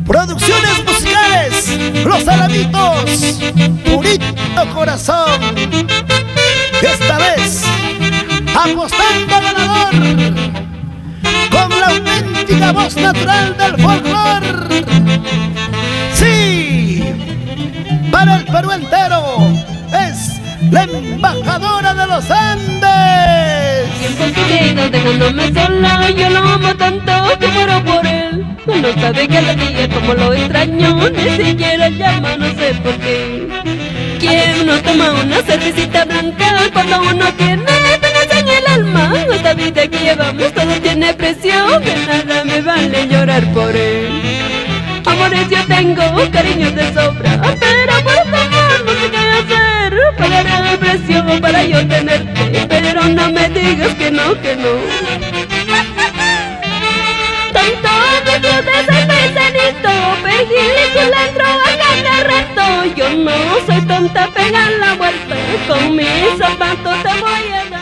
Producciones musicales, Los Alamitos, Purito Corazón. Esta vez, apostando ganador, con la auténtica voz natural del folclore. Sí, para el Perú entero, es la embajadora de los Andes. Tiempo querido, dejándome sola, yo lo amo tanto que muero por él. No sabe que la día como lo extraño, ni siquiera llama, no sé por qué. ¿Quién no toma una cervecita blanca cuando uno tiene penas en el alma? Esta vida que llevamos todo tiene precio, de nada me vale llorar por él. Amores yo tengo, cariño de sobra, pero por tu amor no sé qué hacer. Pagaré el precio para yo tenerte, pero no me digas que no, que no. Tanto rico de cervecerito, perejil y culantro, acá te reto. Yo no soy tonta, pega la vuelta, con mis zapatos te voy a dar.